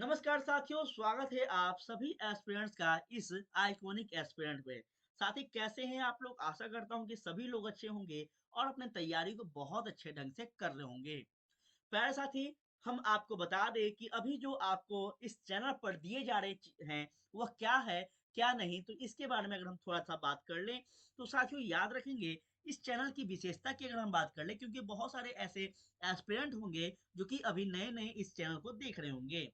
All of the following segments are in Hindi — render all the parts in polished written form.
नमस्कार साथियों, स्वागत है आप सभी एस्पिरेंट्स का इस आइकॉनिक एस्पिरेंट में। साथी कैसे हैं आप लोग? आशा करता हूं कि सभी लोग अच्छे होंगे और अपने तैयारी को बहुत अच्छे ढंग से कर रहे होंगे। प्यारे साथी, हम आपको बता दें कि अभी जो आपको इस चैनल पर दिए जा रहे हैं वह क्या है, क्या नहीं, तो इसके बारे में अगर हम थोड़ा सा बात कर लें तो साथियों याद रखेंगे। इस चैनल की विशेषता की अगर हम बात कर लें, क्योंकि बहुत सारे ऐसे एस्पिरेंट होंगे जो कि अभी नए नए इस चैनल को देख रहे होंगे।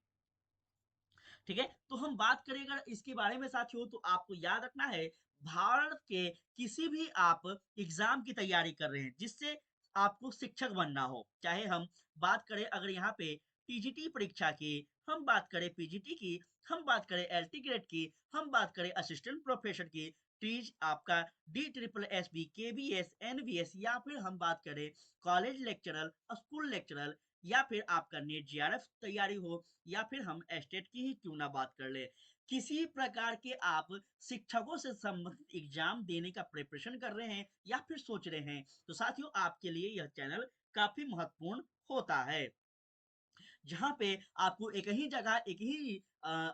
ठीक है, तो हम बात करें अगर इसके बारे में साथियों, तो आपको याद रखना है, भारत के किसी भी आप एग्जाम की तैयारी कर रहे हैं जिससे आपको शिक्षक बनना हो, चाहे हम बात करें अगर यहाँ पे टीजीटी परीक्षा की, हम बात करें पीजीटी की, हम बात करें एलटी ग्रेड की, हम बात करें असिस्टेंट प्रोफेसर की, टीज आपका D triple S B K V S N V S, या फिर हम बात करें कॉलेज लेक्चरर, स्कूल लेक्चरर, या फिर आपका नेट जीआरएफ तैयारी हो, या फिर हम एस्टेट की ही क्यों ना बात कर ले, किसी प्रकार के आप शिक्षकों से संबंधित एग्जाम देने का प्रिपरेशन कर रहे हैं या फिर सोच रहे हैं, तो साथियों आपके लिए यह चैनल काफी महत्वपूर्ण होता है, जहां पे आपको एक ही जगह, एक ही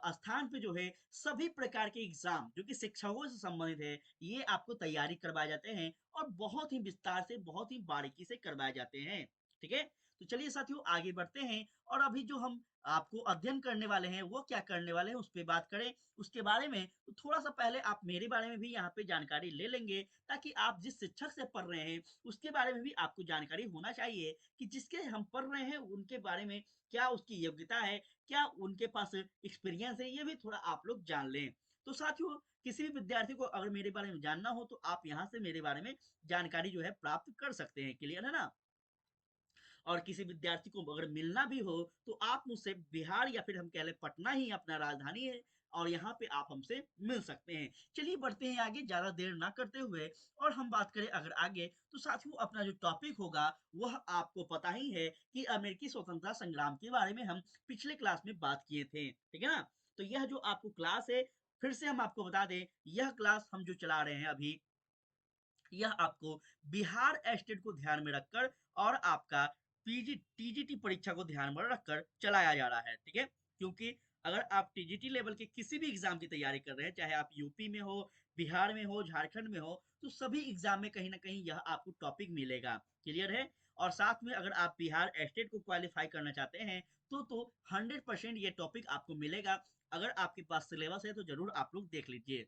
स्थान पे जो है सभी प्रकार के एग्जाम जो कि शिक्षकों से संबंधित है, ये आपको तैयारी करवाए जाते हैं और बहुत ही विस्तार से, बहुत ही बारीकी से करवाए जाते हैं। ठीक है, तो चलिए साथियों आगे बढ़ते हैं और अभी जो हम आपको अध्ययन करने वाले हैं वो क्या करने वाले हैं उस पर बात करें। उसके बारे में तो थोड़ा सा पहले आप मेरे बारे में भी यहाँ पे जानकारी ले लेंगे, ताकि आप जिस शिक्षक से पढ़ रहे हैं उसके बारे में भी आपको जानकारी होना चाहिए कि जिसके हम पढ़ रहे हैं उनके बारे में क्या उसकी योग्यता है, क्या उनके पास एक्सपीरियंस है, ये भी थोड़ा आप लोग जान लें। तो साथियों, किसी भी विद्यार्थी को अगर मेरे बारे में जानना हो तो आप यहाँ से मेरे बारे में जानकारी जो है प्राप्त कर सकते हैं। क्लियर है ना? और किसी विद्यार्थी को अगर मिलना भी हो तो आप मुझसे बिहार या फिर हम कह लें पटना ही अपना राजधानी है, और यहाँ पे आप हमसे मिल सकते हैं। चलिए बढ़ते हैं आगे, ज्यादा देर ना करते हुए। और हम बात करें अगर आगे, तो साथियों अपना जो टॉपिक होगा वह आपको पता ही है कि अमेरिकी स्वतंत्रता संग्राम के बारे में हम पिछले क्लास में बात किए थे। ठीक है ना? तो यह जो आपको क्लास है, फिर से हम आपको बता दें, यह क्लास हम जो चला रहे हैं अभी, यह आपको बिहार स्टेट को ध्यान में रखकर और आपका पीजी टीजीटी परीक्षा को ध्यान में रखकर चलाया जा रहा है। ठीक है, क्योंकि अगर आप टीजीटी लेवल के किसी भी एग्जाम की तैयारी कर रहे हैं, चाहे आप यूपी में हो, बिहार में हो, झारखंड में हो, तो सभी एग्जाम में कहीं ना कहीं यह आपको टॉपिक मिलेगा। क्लियर है? और साथ में अगर आप बिहार स्टेट को क्वालिफाई करना चाहते हैं तो 100% ये टॉपिक आपको मिलेगा। अगर आपके पास सिलेबस है तो जरूर आप लोग देख लीजिए।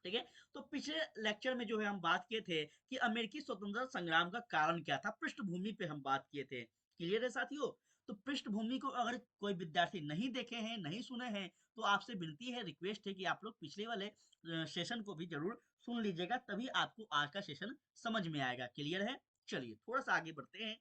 ठीक है, तो पिछले लेक्चर में जो है हम बात किए थे कि अमेरिकी स्वतंत्रता संग्राम का कारण क्या था, पृष्ठभूमि पे हम बात किए थे। क्लियर है साथियों? तो पृष्ठभूमि को अगर कोई विद्यार्थी नहीं देखे हैं, नहीं सुने हैं, तो आपसे विनती है, रिक्वेस्ट है कि आप लोग पिछले वाले सेशन को भी जरूर सुन लीजिएगा, तभी आपको आज का सेशन समझ में आएगा। क्लियर है? चलिए थोड़ा सा आगे बढ़ते हैं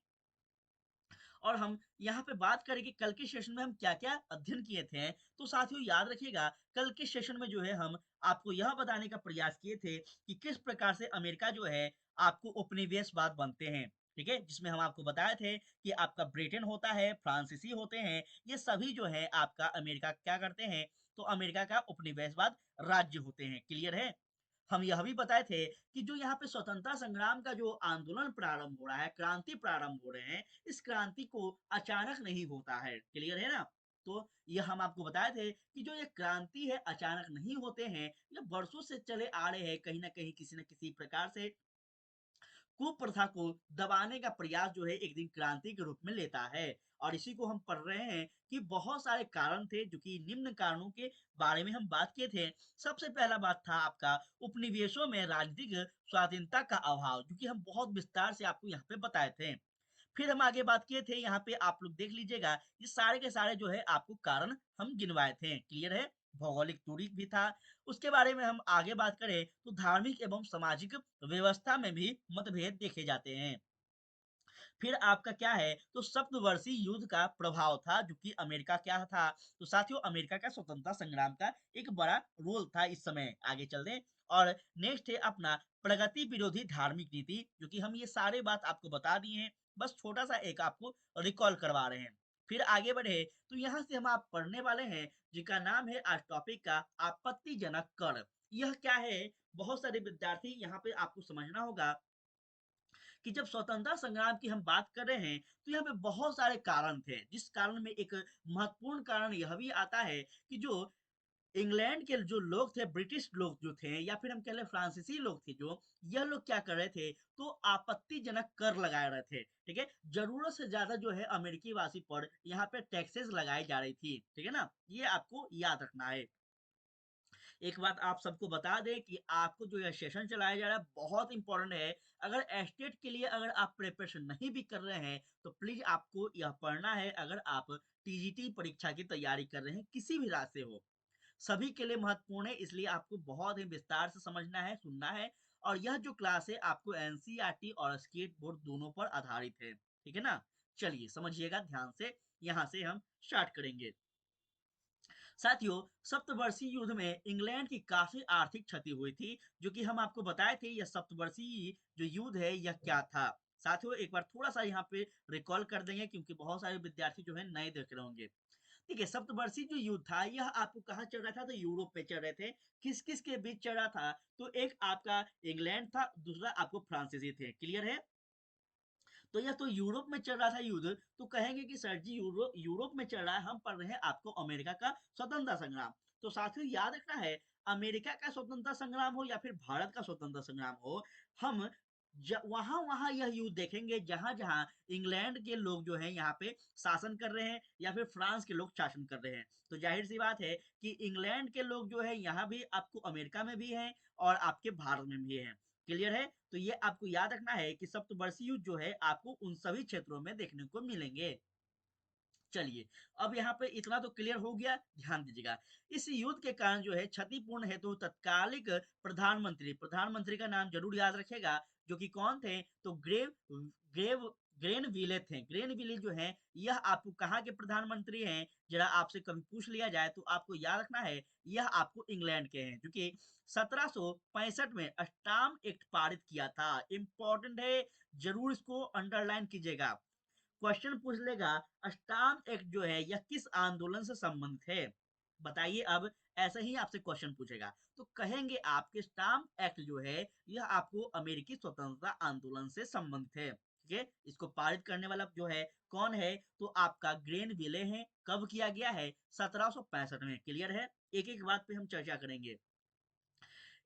और हम यहाँ पे बात करें कि कल के सेशन में हम क्या क्या अध्ययन किए थे। तो साथियों याद रखिएगा, कल के सेशन में जो है हम आपको यह बताने का प्रयास किए थे कि किस प्रकार से अमेरिका जो है आपको उपनिवेशवाद बनते हैं। ठीक है, जिसमें हम आपको बताए थे कि आपका ब्रिटेन होता है, फ्रांसीसी होते हैं, ये सभी जो है आपका अमेरिका क्या करते हैं, तो अमेरिका का उपनिवेशवाद राज्य होते हैं। क्लियर है? हम यह भी बताए थे कि जो यहाँ पे स्वतंत्रता संग्राम का जो आंदोलन प्रारंभ हो रहा है, क्रांति प्रारंभ हो रहे हैं, इस क्रांति को अचानक नहीं होता है। क्लियर है ना? तो यह हम आपको बताए थे कि जो ये क्रांति है अचानक नहीं होते हैं, ये वर्षों से चले आ रहे हैं, कहीं ना कहीं किसी न किसी प्रकार से कुप्रथा को दबाने का प्रयास जो है एक दिन क्रांति के रूप में लेता है। और इसी को हम पढ़ रहे हैं कि बहुत सारे कारण थे, जो कि निम्न कारणों के बारे में हम बात किए थे। सबसे पहला बात था आपका उपनिवेशों में राजनीतिक स्वाधीनता का अभाव, जो कि हम बहुत विस्तार से आपको यहाँ पे बताए थे। फिर हम आगे बात किए थे, यहाँ पे आप लोग देख लीजिएगा, ये सारे के सारे जो है आपको कारण हम गिनवाए थे। क्लियर है? भौगोलिक दूरी भी था। उसके बारे में हम आगे बात करें तो धार्मिक एवं सामाजिक व्यवस्था में भी मतभेद देखे जाते हैं। फिर आपका क्या है, तो सप्तवर्षीय युद्ध का प्रभाव था, जो कि अमेरिका क्या था, तो साथियों अमेरिका का स्वतंत्रता संग्राम का एक बड़ा रोल था इस समय। आगे चल दें। और नेक्स्ट है अपना प्रगति विरोधी धार्मिक नीति, जो कि हम ये सारे बात आपको बता दिए हैं, बस छोटा सा एक आपको रिकॉल करवा रहे हैं। फिर आगे बढ़े तो यहाँ से हम आप पढ़ने वाले हैं, जिनका नाम है आज टॉपिक का आपत्तिजनक कर। यह क्या है? बहुत सारे विद्यार्थी यहाँ पे आपको समझना होगा कि जब स्वतंत्रता संग्राम की हम बात कर रहे हैं तो यहाँ पे बहुत सारे कारण थे, जिस कारण में एक महत्वपूर्ण कारण यह भी आता है कि जो इंग्लैंड के जो लोग थे, ब्रिटिश लोग जो थे या फिर हम कह लें फ्रांसीसी लोग थे जो, यह लोग क्या कर रहे थे, तो आपत्तिजनक कर लगा रहे थे, ठीक है। जरूरत से ज्यादा जो है अमेरिकी वासी पर यहाँ पे टैक्सेस लगाई जा रही थी, ठीक है ना, ये आपको याद रखना है। एक बात आप सबको बता दें कि आपको जो यह सेशन चलाया जा रहा है बहुत इंपॉर्टेंट है। अगर एस्टेट के लिए अगर आप प्रिपरेशन नहीं भी कर रहे हैं तो प्लीज आपको यह पढ़ना है। अगर आप टीजीटी परीक्षा की तैयारी कर रहे हैं किसी भी राज्य से हो, सभी के लिए महत्वपूर्ण है, इसलिए आपको बहुत ही विस्तार से समझना है, सुनना है। और यह जो क्लास है आपको एनसीईआरटी और स्टेट बोर्ड दोनों पर आधारित है, ठीक है ना। चलिए समझिएगा ध्यान से, यहाँ से हम स्टार्ट करेंगे। साथियों, सप्तवर्षीय युद्ध में इंग्लैंड की काफी आर्थिक क्षति हुई थी, जो कि हम आपको बताए थे। यह सप्तवर्षीय जो युद्ध है यह क्या था। साथियों एक बार थोड़ा सा यहाँ पे रिकॉल कर देंगे, क्योंकि बहुत सारे विद्यार्थी जो है नए देख रहे होंगे। ठीक है, सप्तवर्षीय जो युद्ध था यह आपको कहाँ चल रहा था, तो यूरोप पे चल रहे थे। किस किस के बीच चल रहा था, तो एक आपका इंग्लैंड था, दूसरा आपको फ्रांसीसी थे। क्लियर है। तो यह तो यूरोप में चल रहा था युद्ध, तो कहेंगे कि सर जी यूरोप में चल रहा है, हम पढ़ रहे हैं आपको अमेरिका का स्वतंत्रता संग्राम। तो साथियों याद रखना है, अमेरिका का स्वतंत्रता संग्राम हो या फिर भारत का स्वतंत्रता संग्राम हो, हम वहां वहां यह युद्ध देखेंगे जहां जहां इंग्लैंड के लोग जो है यहाँ पे शासन कर रहे हैं या फिर फ्रांस के लोग शासन कर रहे हैं। तो जाहिर सी बात है कि इंग्लैंड के लोग जो है यहाँ भी आपको अमेरिका में भी हैं और आपके भारत में भी हैं। क्लियर है। तो ये आपको याद रखना है कि सप्तवर्षीय युद्ध जो है आपको उन सभी क्षेत्रों में देखने को मिलेंगे। चलिए, अब यहाँ पे इतना तो क्लियर हो गया, ध्यान दीजिएगा। इस युद्ध के कारण जो है क्षतिपूर्ण हेतु तत्कालिक प्रधानमंत्री का नाम जरूर याद रखेगा, जो कि कौन थे, तो ग्रेव ग्रेनविले थे। ग्रेनविले जो है यह आपको कहाँ के प्रधानमंत्री हैं, जरा आपसे कभी पूछ लिया जाए तो आपको याद रखना है, यह आपको इंग्लैंड के हैं, जो कि 1765 में स्टाम्प एक्ट पारित किया था। इंपॉर्टेंट है, जरूर इसको अंडरलाइन कीजिएगा। क्वेश्चन पूछ लेगा, स्टाम्प एक्ट जो है यह किस आंदोलन से संबंधित है, बताइए। अब ऐसे ही आपसे क्वेश्चन पूछेगा तो कहेंगे आपके स्टाम्प एक्ट जो है यह आपको अमेरिकी स्वतंत्रता आंदोलन से संबंधित है, ठीक है। इसको पारित करने वाला जो है कौन है, तो आपका ग्रेन विले है। कब किया गया है, 1765 में। क्लियर है। एक एक बात पे हम चर्चा करेंगे।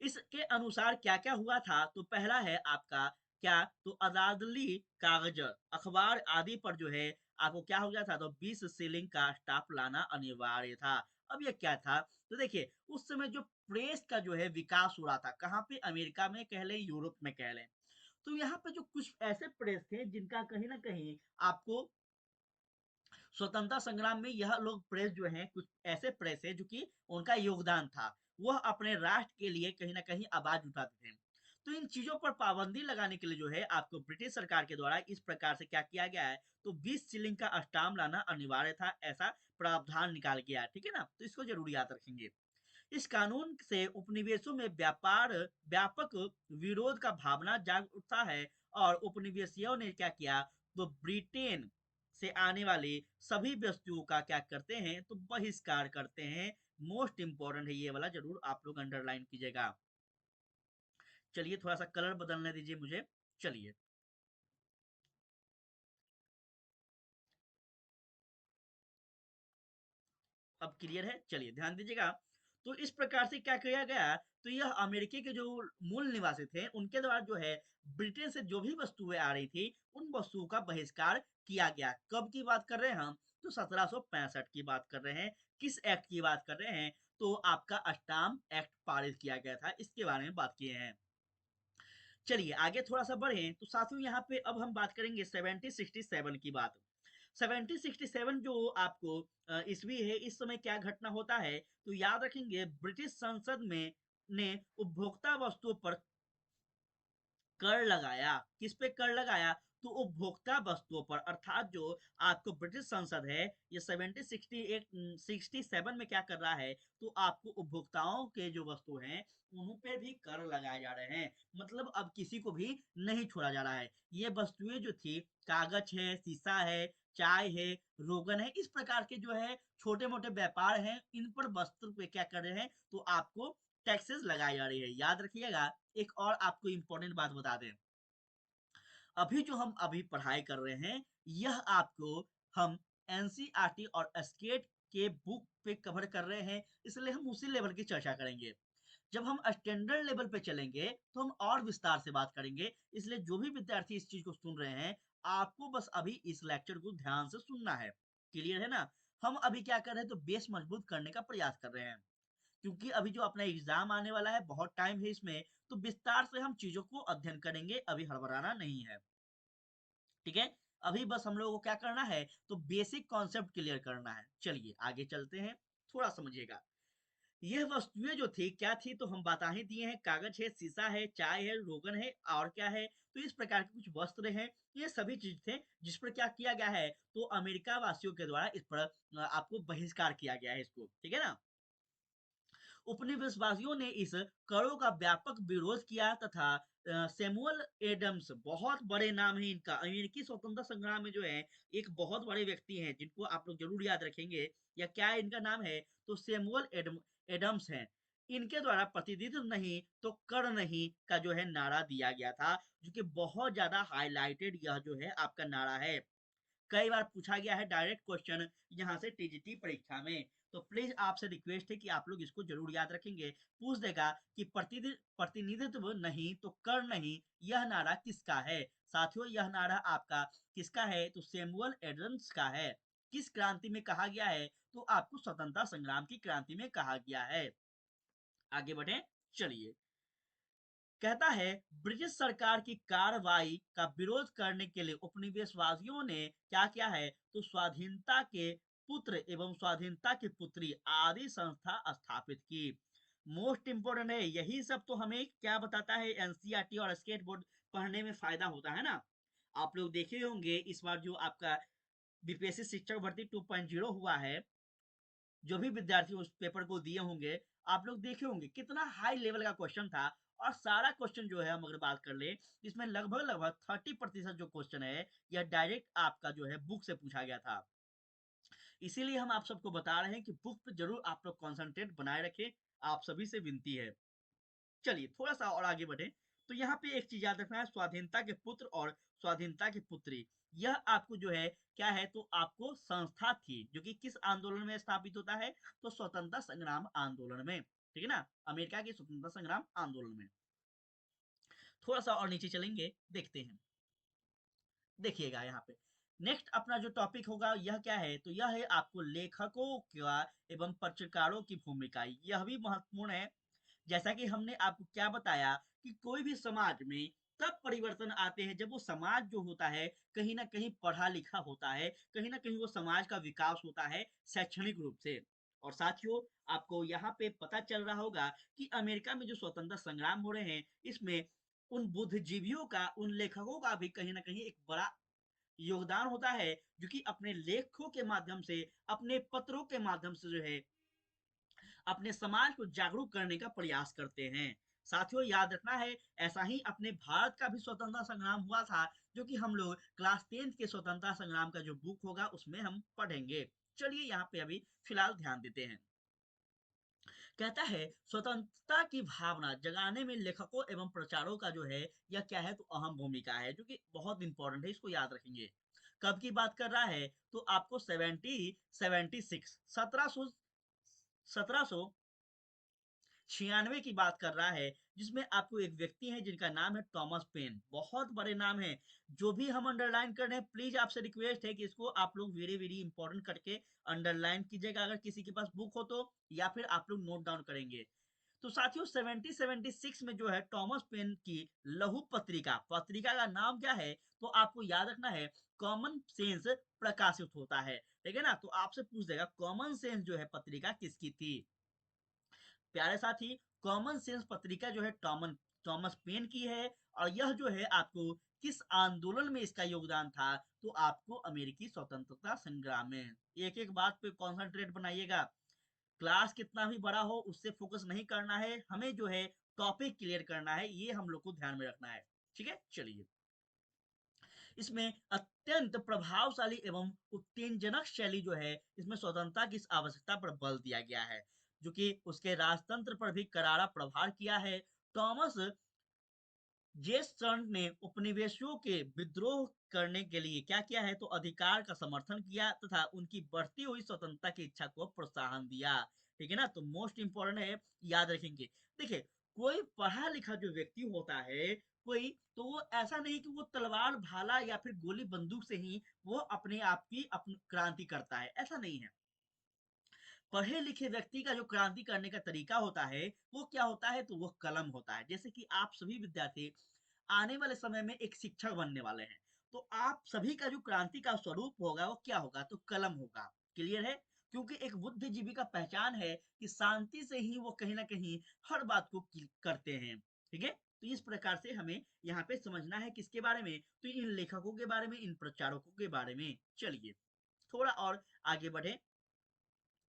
इसके अनुसार क्या क्या हुआ था, तो पहला है आपका क्या, तो अदालती कागज, अखबार आदि पर जो है आपको क्या हो गया था, तो 20 शिलिंग का स्टाफ लाना अनिवार्य था। अब ये क्या था, तो देखिए उस समय जो प्रेस का जो है विकास हो रहा था, कहाँ पे, अमेरिका में कह लें, यूरोप में कह लें। तो यहाँ पे जो कुछ ऐसे प्रेस थे जिनका कहीं ना कहीं आपको स्वतंत्रता संग्राम में, यह लोग प्रेस जो हैं, कुछ ऐसे प्रेस है जो कि उनका योगदान था, वह अपने राष्ट्र के लिए कहीं ना कहीं आवाज उठाते थे। तो इन चीजों पर पाबंदी लगाने के लिए जो है आपको ब्रिटिश सरकार के द्वारा इस प्रकार से क्या किया गया है, तो 20 शिलिंग का स्टाम्प लाना अनिवार्य था, ऐसा प्रावधान निकाल गया, ठीक है ना। तो इसको जरूर याद रखेंगे। इस कानून से उपनिवेशों में व्यापक विरोध का भावना जाग उठता है, और उपनिवेशियों ने क्या किया, तो ब्रिटेन से आने वाली सभी वस्तुओं का क्या करते हैं, तो बहिष्कार करते हैं। मोस्ट इंपॉर्टेंट है ये वाला, जरूर आप लोग अंडरलाइन कीजिएगा। चलिए थोड़ा सा कलर बदलने दीजिए मुझे। चलिए, अब क्लियर है। चलिए ध्यान दीजिएगा। तो इस प्रकार से क्या किया गया, तो यह अमेरिकी के जो मूल निवासी थे उनके द्वारा जो है ब्रिटेन से जो भी वस्तुएं आ रही थी उन वस्तुओं का बहिष्कार किया गया। कब की बात कर रहे हैं हम, तो 1765 की बात कर रहे हैं। किस एक्ट की बात कर रहे हैं, तो आपका स्टाम्प एक्ट पारित किया गया था, इसके बारे में बात किए हैं। चलिए आगे थोड़ा सा बढ़े, तो साथियों यहाँ पे अब हम बात करेंगे 1767 की बात। 1767 जो आपको ईस्वी है, इस समय क्या घटना होता है, तो याद रखेंगे ब्रिटिश संसद में ने उपभोक्ता वस्तुओं पर कर लगाया। किस पे कर लगाया, तो उपभोक्ता वस्तुओं पर, अर्थात जो आपको ब्रिटिश संसद है, ये 1767 में क्या कर रहा है, तो आपको उपभोक्ताओं के जो वस्तु हैं उन पे भी कर लगाए जा रहे हैं। मतलब अब किसी को भी नहीं छोड़ा जा रहा है। ये वस्तुएं जो थी, कागज है, शीशा है, चाय है, रोगन है, इस प्रकार के जो है छोटे मोटे व्यापार हैं, इन पर वस्तु पे क्या कर रहे हैं, तो आपको टैक्सेस लगाई जा रही है। याद रखिएगा। एक और आपको इंपॉर्टेंट बात बता दें, अभी जो हम अभी पढ़ाई कर रहे हैं, यह आपको हम एनसीईआरटी और स्टेट के बुक पे कवर कर रहे हैं, इसलिए हम उसी लेवल की चर्चा करेंगे। जब हम स्टैंडर्ड लेवल पे चलेंगे, तो हम और विस्तार से बात करेंगे। इसलिए जो भी विद्यार्थी इस चीज़ को सुन रहे हैं, आपको बस अभी इस लेक्चर को ध्यान से सुनना है। क्लियर है ना? हम अभी क्या कर रहे हैं, तो बेस मजबूत करने का प्रयास कर रहे हैं। क्योंकि अभी जो अपना एग्ज़ाम आने वाला है, बहुत टाइम है इसमें, तो विस्तार से हम चीज़ों को अध्ययन करेंगे, अभी हड़बड़ाना नहीं है। ठीक है? अभी बस हम लोगों को क्या करना है, तो बेसिक कॉन्सेप्ट क्लियर करना है। चलिए आगे चलते हैं, थोड़ा समझिएगा। यह वस्तुएँ जो थी, क्या थी, तो हम बता ही दिए हैं, कागज़ है, शीशा है, चाय है, रोगन है और क्या है, तो इस प्रकार के कुछ वस्त्र हैं। ये सभी चीज़ थे, जिस पर क्या किया गया है, तो अमेरिका वासियों के द्वारा इस पर आपको बहिष्कार किया गया है इसको, ठीक है ना? उपनिवेशवासियों ने इस करों का व्यापक विरोध किया तथा सैमुअल एडम्स, बहुत बड़े नाम है इनका, अमेरिकी स्वतंत्रता संग्राम में जो है एक बहुत बड़े व्यक्ति हैं जिनको आप लोग जरूर याद रखेंगे, या क्या इनका नाम है, तो सैमुअल एडम्स हैं। इनके द्वारा प्रतिनिधित्व नहीं तो कर नहीं का जो है नारा दिया गया था, जो कि बहुत ज्यादा हाईलाइटेड यह जो है आपका नारा है। कई बार पूछा गया है डायरेक्ट क्वेश्चन यहाँ से टीजीटी परीक्षा में, तो प्लीज आपसे रिक्वेस्ट है कि आप लोग इसको जरूर याद रखेंगे। पूछ देगा कि प्रतिनिधित्व नहीं तो कर नहीं, यह नारा किसका है। साथियों, यह नारा आपका किसका है, तो सैमुअल एडम्स का है। किस क्रांति में कहा गया है, तो आपको स्वतंत्रता संग्राम की क्रांति में कहा गया है। आगे बढ़े, चलिए। कहता है, ब्रिटिश सरकार की कार्रवाई का विरोध करने के लिए उपनिवेशवासियों ने क्या किया है, तो स्वाधीनता के पुत्र एवं स्वाधीनता की पुत्री आदि संस्था स्थापित की। मोस्ट इंपोर्टेंट है, यही सब तो हमें क्या बताता है, एनसीईआरटी और स्टेट बोर्ड पढ़ने में फायदा होता है ना। आप लोग देखे होंगे इस बार जो आपका बीपीएससी शिक्षक भर्ती 2.0 हुआ है, जो भी विद्यार्थी उस पेपर को दिए होंगे, आप लोग देखे होंगे कितना हाई लेवल का क्वेश्चन था। और सारा क्वेश्चन जो है हम अगर बात कर ले, इसमें लगभग लगभग 30% जो क्वेश्चन है, यह डायरेक्ट आपका जो है बुक से पूछा गया था। इसीलिए हम आप सबको बता रहे हैं कि बुक पे जरूर आप लोग कॉन्सेंट्रेट बनाए रखें, आप सभी से विनती है। चलिए थोड़ा सा और आगे बढ़े, तो यहाँ पे एक चीज याद रखना है, स्वाधीनता के पुत्र और स्वाधीनता की पुत्री, यह आपको जो है क्या है, तो आपको संस्था थी जो कि किस आंदोलन में स्थापित होता है, तो स्वतंत्रता संग्राम आंदोलन में। ठीक है ना, अमेरिका के स्वतंत्रता संग्राम आंदोलन में। थोड़ा सा और नीचे चलेंगे, देखते हैं। देखिएगा यहाँ पे नेक्स्ट अपना जो टॉपिक होगा, यह क्या है, तो यह है आपको लेखकों का एवं पत्रकारों की भूमिका, यह भी महत्वपूर्ण है। जैसा कि हमने आपको क्या बताया कि कोई भी समाज में तब परिवर्तन आते हैं जब वो समाज जो होता है कहीं ना कहीं पढ़ा लिखा होता है, कहीं ना कहीं वो समाज का विकास होता है शैक्षणिक रूप से। और साथियों, आपको यहाँ पे पता चल रहा होगा कि अमेरिका में जो स्वतंत्रता संग्राम हो रहे हैं, इसमें उन बुद्धिजीवियों का, उन लेखकों का भी कहीं ना कहीं एक बड़ा योगदान होता है, जो कि अपने लेखों के माध्यम से, अपने पत्रों के माध्यम से जो है अपने समाज को जागरूक करने का प्रयास करते हैं। साथियों, याद रखना है, ऐसा ही अपने भारत का भी स्वतंत्रता संग्राम हुआ था, जो कि हम लोग क्लास 10th के स्वतंत्रता संग्राम का जो बुक होगा उसमें हम पढ़ेंगे। चलिए यहाँ पे अभी फिलहाल ध्यान देते हैं। कहता है, स्वतंत्रता की भावना जगाने में लेखकों एवं प्रचारों का जो है यह क्या है, तो अहम भूमिका है, जो कि बहुत इंपॉर्टेंट है, इसको याद रखेंगे। कब की बात कर रहा है, तो आपको 1776 1700 96 की बात कर रहा है, जिसमें आपको एक व्यक्ति है जिनका नाम है टॉमस पेन, बहुत बड़े नाम है। जो भी हम अंडरलाइन कर रहे हैं, प्लीज आपसे रिक्वेस्ट है कि इसको आप लोग वेरी वेरी इंपॉर्टेंट करके अंडरलाइन कीजिएगा, अगर किसी के पास बुक हो तो, या फिर आप लोग नोट डाउन करेंगे। तो साथियों, 1776 में जो है टॉमस पेन की लघु पत्रिका, पत्रिका का नाम क्या है, तो आपको याद रखना है, कॉमन सेंस प्रकाशित होता है। ठीक है ना, तो आपसे पूछ देगा कॉमन सेंस जो है पत्रिका किसकी थी। प्यारे साथी, कॉमन सेंस पत्रिका जो है टॉमस पेन की है। और यह जो है आपको किस आंदोलन में इसका योगदान था, तो आपको अमेरिकी स्वतंत्रता संग्राम में। एक एक बात पे कॉन्सेंट्रेट बनाइएगा, क्लास कितना भी बड़ा हो उससे फोकस नहीं करना है, हमें जो है टॉपिक क्लियर करना है, ये हम लोग को ध्यान में रखना है। ठीक है, चलिए। इसमें अत्यंत प्रभावशाली एवं उत्तेजनक शैली जो है, इसमें स्वतंत्रता की इस आवश्यकता पर बल दिया गया है, जो कि उसके राजतंत्र पर भी करारा प्रहार किया है। टॉमस जेम्स ने उपनिवेशों के विद्रोह करने के लिए क्या किया है, तो अधिकार का समर्थन किया तथा उनकी बढ़ती हुई स्वतंत्रता की इच्छा को प्रोत्साहन दिया। ठीक है ना, तो मोस्ट इंपॉर्टेंट है, याद रखेंगे। देखिए, कोई पढ़ा लिखा जो व्यक्ति होता है, कोई तो वो ऐसा नहीं कि वो तलवार भाला या फिर गोली बंदूक से ही वो अपने आप की अपनी क्रांति करता है, ऐसा नहीं है। पढ़े लिखे व्यक्ति का जो क्रांति करने का तरीका होता है, वो क्या होता है, तो वो कलम होता है। जैसे कि आप सभी विद्यार्थी आने वाले समय में एक शिक्षक बनने वाले हैं, तो आप सभी का जो क्रांति का स्वरूप होगा वो क्या होगा, तो कलम होगा। क्लियर है? क्योंकि एक बुद्धिजीवी का पहचान है कि शांति से ही वो कहीं ना कहीं हर बात को करते हैं। ठीक है, तो इस प्रकार से हमें यहाँ पे समझना है किसके बारे में, तो इन लेखकों के बारे में, इन प्रचारकों के बारे में। चलिए थोड़ा और आगे बढ़े।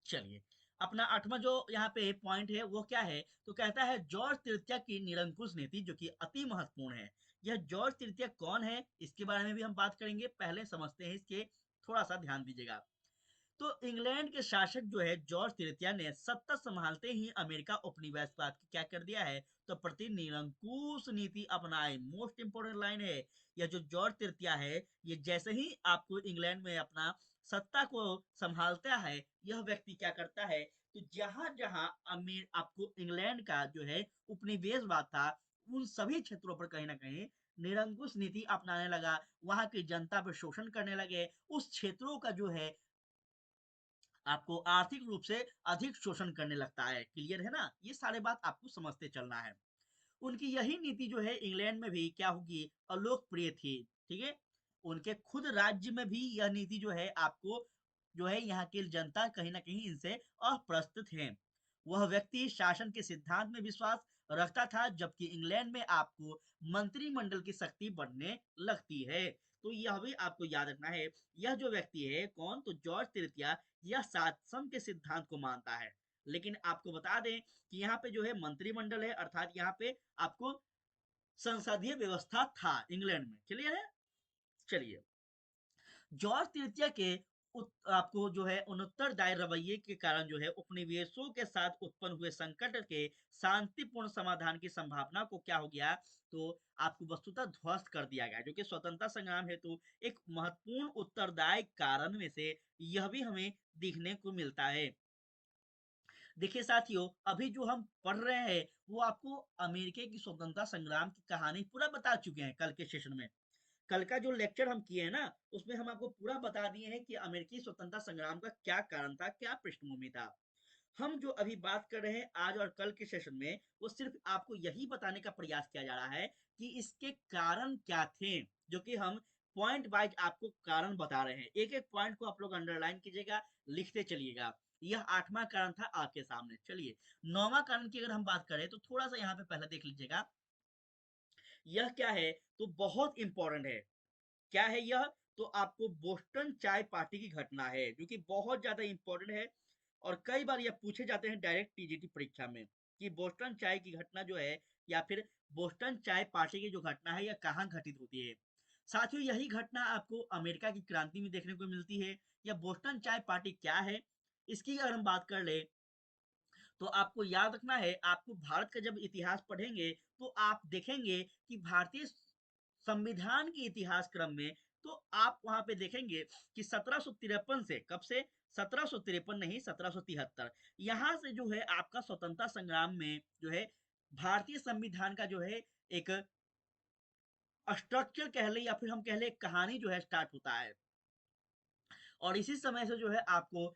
चलिए, अपना 8वां जो यहाँ पे पॉइंट है वो क्या है, तो कहता है जॉर्ज तृतीय की निरंकुश नीति, जो कि अति महत्वपूर्ण है। यह जॉर्ज तृतीय कौन है, इसके बारे में भी हम बात करेंगे, पहले समझते हैं इसके, थोड़ा सा ध्यान दीजिएगा। तो इंग्लैंड के शासक जो है जॉर्ज तृतीय ने सत्ता संभालते ही अमेरिका उपनिवेशवाद की क्या कर दिया है, तो प्रति निरंकुश नीति अपनाए। मोस्ट इंपोर्टेंट लाइन है। यह जो जॉर्ज तृतीय है, ये जैसे ही आपको इंग्लैंड में अपना सत्ता को संभालता है, यह व्यक्ति क्या करता है, तो जहां जहां अमीर आपको इंग्लैंड का जो है उपनिवेशवाद था, उन सभी क्षेत्रों पर कहीं ना कहीं निरंकुश नीति अपनाने लगा। वहां की जनता पर शोषण करने लगे, उस क्षेत्रों का जो है आपको आर्थिक रूप से अधिक शोषण करने लगता है। क्लियर है ना, ये सारे बात आपको समझते चलना है। उनकी यही नीति जो है इंग्लैंड में भी क्या होगी, अलोकप्रिय थी। ठीक है, उनके खुद राज्य में भी यह नीति जो है आपको जो है यहाँ की जनता कहीं ना कहीं इनसे अप्रस्तुत है। वह व्यक्ति शासन के सिद्धांत में विश्वास रखता था, जबकि इंग्लैंड में आपको मंत्रिमंडल की शक्ति बढ़ने लगती है। तो यह भी आपको याद रखना है। यह जो व्यक्ति है कौन, तो जॉर्ज तृतीया, यह शासन के सिद्धांत को मानता है। लेकिन आपको बता दें कि यहाँ पे जो है मंत्रिमंडल है, अर्थात यहाँ पे आपको संसदीय व्यवस्था था इंग्लैंड में। क्लियर है? चलिए, जॉर्ज तृतीय के आपको जो है उत्तरदायी रवैये के कारण जो है उपनिवेशों के साथ उत्पन्न हुए संकट के शांतिपूर्ण समाधान की संभावना को क्या हो गया, तो आपको वस्तुतः ध्वस्त कर दिया गया, जो कि स्वतंत्रता संग्राम हेतु एक महत्वपूर्ण उत्तरदायी कारण में से यह भी हमें देखने को मिलता है। देखिए साथियों, अभी जो हम पढ़ रहे हैं वो आपको अमेरिका की स्वतंत्रता संग्राम की कहानी पूरा बता चुके हैं कल के सेशन में। कल का जो लेक्चर हम किए हैं ना, उसमें हम आपको पूरा बता दिए हैं कि अमेरिकी स्वतंत्रता संग्राम का क्या कारण था, क्या पृष्ठभूमि था। हम जो अभी बात कर रहे हैं आज और कल के सेशन में, वो सिर्फ आपको यही बताने का प्रयास किया जा रहा है कि इसके कारण क्या थे, जो कि हम पॉइंट वाइज आपको कारण बता रहे हैं। एक एक पॉइंट को आप लोग अंडरलाइन कीजिएगा, लिखते चलिएगा। यह 8वां कारण था आपके सामने। चलिए, 9वां कारण की अगर हम बात करें तो थोड़ा सा यहाँ पे पहले देख लीजिएगा। यह क्या है, तो बहुत इंपॉर्टेंट है। क्या है यह, तो आपको बोस्टन चाय पार्टी की घटना है, जो कि बहुत ज्यादा इंपॉर्टेंट है। और कई बार यह पूछे जाते हैं डायरेक्ट टीजीटी परीक्षा में कि बोस्टन चाय की घटना जो है, या फिर बोस्टन चाय पार्टी की जो घटना है, यह कहाँ घटित होती है। साथियों, यही घटना आपको अमेरिका की क्रांति में देखने को मिलती है। यह बोस्टन चाय पार्टी क्या है, इसकी अगर हम बात कर ले, तो आपको याद रखना है, आपको भारत का जब इतिहास पढ़ेंगे तो आप देखेंगे कि भारतीय संविधान के इतिहास क्रम में, तो आप वहां पे देखेंगे कि 1753 से, कब से, 1753 नहीं, 1773, यहां से जो है आपका स्वतंत्रता संग्राम में जो है भारतीय संविधान का जो है एक स्ट्रक्चर कह ले, या फिर हम कह ले कहानी जो है स्टार्ट होता है। और इसी समय से जो है आपको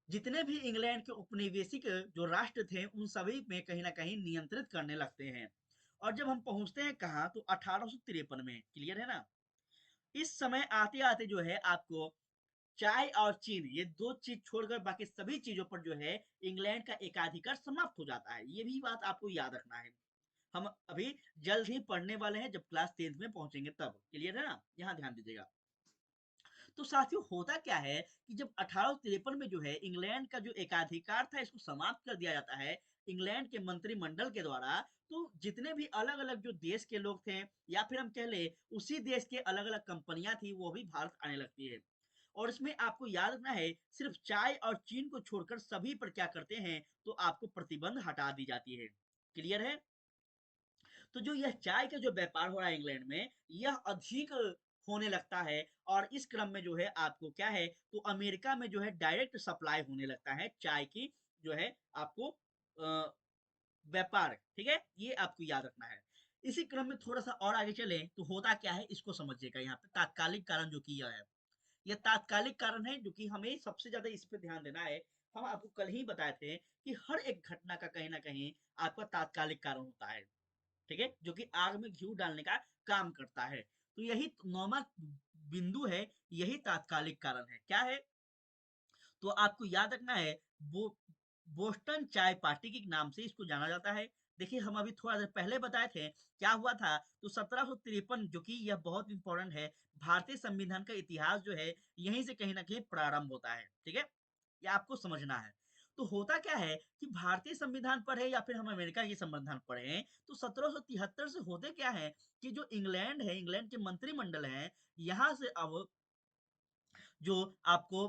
जितने भी इंग्लैंड के उपनिवेशिक जो राष्ट्र थे, उन सभी में कहीं ना कहीं नियंत्रित करने लगते हैं। और जब हम पहुंचते हैं कहाँ, तो 1853 में। क्लियर है ना? इस समय आते आते जो है आपको चाय और चीन, ये दो चीज छोड़कर बाकी सभी चीजों पर जो है इंग्लैंड का एकाधिकार समाप्त हो जाता है। ये भी बात आपको याद रखना है। हम अभी जल्द ही पढ़ने वाले हैं, जब क्लास 10th में पहुंचेंगे तब। क्लियर है ना? यहाँ ध्यान दीजिएगा। तो साथियों, होता क्या है कि जब 1853 में जो है इंग्लैंड का जो एकाधिकार था, इसको समाप्त कर दिया जाता है इंग्लैंड के मंत्रिमंडल के द्वारा, तो जितने भी अलग अलग जो देश के लोग थे, या फिर हम कह ले उसी देश के अलग अलग कंपनियां थी, वो भी भारत आने लगती है। और इसमें आपको याद रखना है, सिर्फ चाय और चीन को छोड़कर सभी पर क्या करते हैं, तो आपको प्रतिबंध हटा दी जाती है। क्लियर है? तो जो यह चाय का जो व्यापार हो रहा है इंग्लैंड में, यह अधिक होने लगता है और इस क्रम में जो है आपको क्या है, तो अमेरिका में जो है डायरेक्ट सप्लाई होने लगता है चाय की, जो है आपको व्यापार, ठीक है, ये आपको याद रखना है। इसी क्रम में थोड़ा सा और आगे चले तो होता क्या है इसको समझिएगा। यहाँ पे तात्कालिक कारण जो कि यह है, यह तात्कालिक कारण है जो कि हमें सबसे ज्यादा इस पे ध्यान देना है। हम आपको कल ही बताए थे कि हर एक घटना का कहीं ना कहीं आपका तात्कालिक कारण होता है, ठीक है, जो कि आग में घी डालने का काम करता है। तो यही नौवा बिंदु है, यही तात्कालिक कारण है। क्या है, तो आपको याद रखना है, वो बोस्टन चाय पार्टी के नाम से इसको जाना जाता है। देखिए हम अभी थोड़ा देर पहले बताए थे क्या हुआ था, तो 1753, जो कि यह बहुत इंपॉर्टेंट है, भारतीय संविधान का इतिहास जो है यहीं से कहीं ना कहीं प्रारंभ होता है, ठीक है, ये आपको समझना है। तो होता क्या है कि भारतीय संविधान पढ़े या फिर हम अमेरिका की संविधान पढ़े, तो 1773 से होते क्या है कि जो इंग्लैंड है, इंग्लैंड के मंत्रिमंडल है, यहाँ से अब जो आपको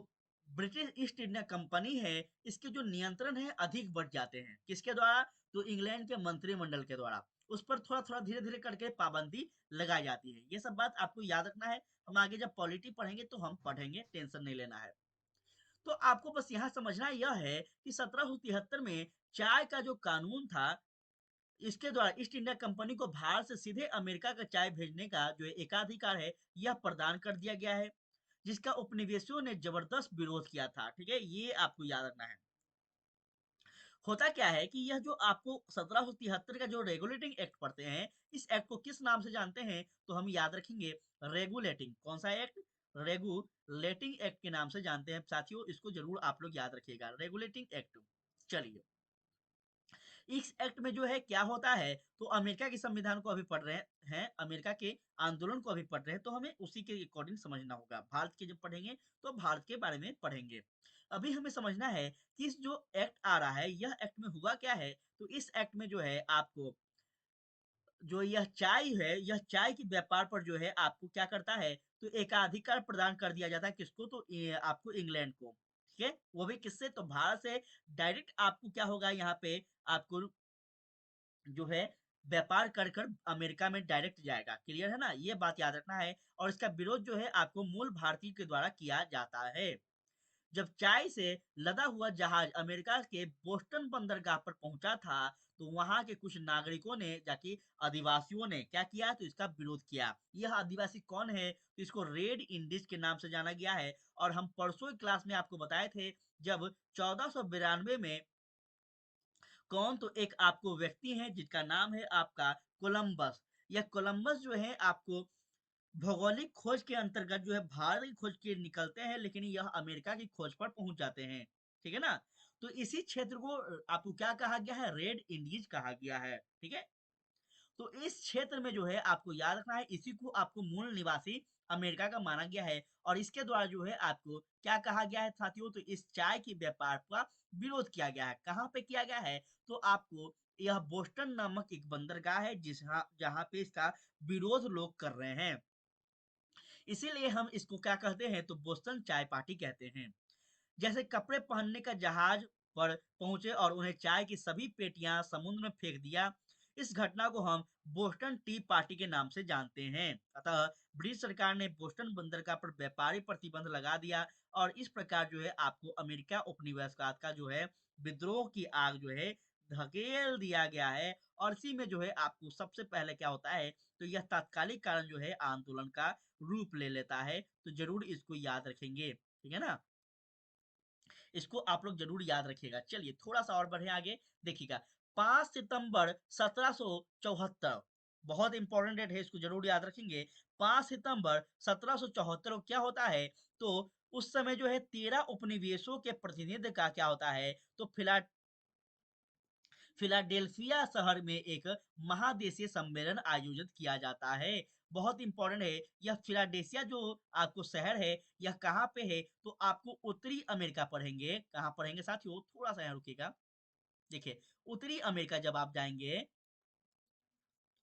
ब्रिटिश ईस्ट इंडिया कंपनी है, इसके जो नियंत्रण है अधिक बढ़ जाते हैं। किसके द्वारा, तो इंग्लैंड के मंत्रिमंडल के द्वारा। उस पर थोड़ा थोड़ा धीरे धीरे करके पाबंदी लगाई जाती है। ये सब बात आपको याद रखना है। हम आगे जब पॉलिटी पढ़ेंगे तो हम पढ़ेंगे, टेंशन नहीं लेना है। तो आपको बस यहाँ समझना यह है कि 1773 में चाय का जो कानून था, इसके द्वारा ईस्ट इंडिया कंपनी को भारत से सीधे अमेरिका का चाय भेजने का जो एकाधिकार है, यह प्रदान कर दिया गया है, जिसका उपनिवेशियों ने जबरदस्त विरोध किया था, ठीक है, ये आपको याद रखना है। होता क्या है कि यह जो आपको 1773 का जो रेगुलेटिंग एक्ट पढ़ते हैं, इस एक्ट को किस नाम से जानते हैं, तो हम याद रखेंगे रेगुलेटिंग, कौन सा एक्ट, रेगुलेटिंग एक्ट के नाम से जानते हैं साथियों, इसको जरूर आप लोग याद रखिएगा, रेगुलेटिंग एक्ट। चलिए, इस एक्ट में जो है क्या होता है, तो अमेरिका के संविधान को अभी पढ़ रहे हैं, अमेरिका के आंदोलन को अभी पढ़ रहे हैं, तो हमें उसी के अकॉर्डिंग समझना होगा। भारत के जब पढ़ेंगे तो भारत के बारे में पढ़ेंगे। अभी हमें समझना है कि इस जो एक्ट आ रहा है, यह एक्ट में हुआ क्या है, तो इस एक्ट में जो है आपको जो यह चाय है, यह चाय के व्यापार पर जो है आपको क्या करता है, तो एकाधिकार प्रदान कर दिया जाता है। किसको, तो आपको इंग्लैंड को, ठीक है, वो भी किससे, तो भारत से डायरेक्ट आपको क्या होगा यहाँ पे, आपको जो है व्यापार कर कर अमेरिका में डायरेक्ट जाएगा। क्लियर है ना, ये बात याद रखना है। और इसका विरोध जो है आपको मूल भारतीय के द्वारा किया जाता है। जब चाय से लदा हुआ जहाज अमेरिका के बोस्टन बंदरगाह पर पहुंचा था, तो वहां के कुछ नागरिकों ने जाके आदिवासियों ने क्या किया, तो इसका विरोध किया। यह आदिवासी कौन है, तो इसको रेड इंडीज के नाम से जाना गया है। और हम परसों क्लास में आपको बताए थे, जब 1492 में कौन, तो एक आपको व्यक्ति है जिसका नाम है आपका कोलंबस। यह कोलंबस जो है आपको भौगोलिक खोज के अंतर्गत जो है भारत की खोज के निकलते हैं, लेकिन यह अमेरिका की खोज पर पहुंच जाते हैं, ठीक है ना। तो इसी क्षेत्र को आपको क्या कहा गया है, रेड इंडीज कहा गया है, ठीक है। तो इस क्षेत्र में जो है आपको याद रखना है, इसी को आपको मूल निवासी अमेरिका का माना गया है। और इसके द्वारा जो है आपको क्या कहा गया है साथियों, तो इस चाय के व्यापार का विरोध किया गया है। कहाँ पे किया गया है, तो आपको यह बोस्टन नामक एक बंदरगाह है, जिस जहाँ पे इसका विरोध लोग कर रहे हैं। इसीलिए हम इसको क्या कहते हैं, तो बोस्टन चाय पार्टी कहते हैं। जैसे कपड़े पहनने का जहाज पर पहुंचे और उन्हें चाय की सभी पेटियां समुद्र में फेंक दिया, इस घटना को हम बोस्टन टी पार्टी के नाम से जानते हैं। अतः ब्रिटिश सरकार ने बोस्टन बंदरगाह पर व्यापारी प्रतिबंध लगा दिया, और इस प्रकार जो है आपको अमेरिका उपनिवेशवाद का जो है विद्रोह की आग जो है धकेल दिया गया है। और इसी में जो है आपको सबसे पहले क्या होता है, तो यह तात्कालिक कारण जो है आंदोलन का रूप ले लेता है। तो जरूर इसको याद रखेंगे, ठीक है ना, इसको आप लोग जरूर याद रखिएगा। चलिए थोड़ा सा और बढ़े आगे, देखिएगा 5 सितंबर 1774, बहुत इंपॉर्टेंट डेट है, इसको जरूर याद रखेंगे। 5 सितंबर 1774 को क्या होता है, तो उस समय जो है 13 उपनिवेशों के प्रतिनिधि का क्या होता है, तो फिलाडेल्फिया शहर में एक महादेशीय सम्मेलन आयोजित किया जाता है। बहुत इंपॉर्टेंट है, यह फिलाडेल्फिया जो आपको शहर है, यह कहाँ पे है, तो आपको उत्तरी अमेरिका पढ़ेंगे। कहाँ पढ़ेंगे साथियों, थोड़ा सा यहाँ रुकिएगा। देखिए, उत्तरी अमेरिका जब आप जाएंगे,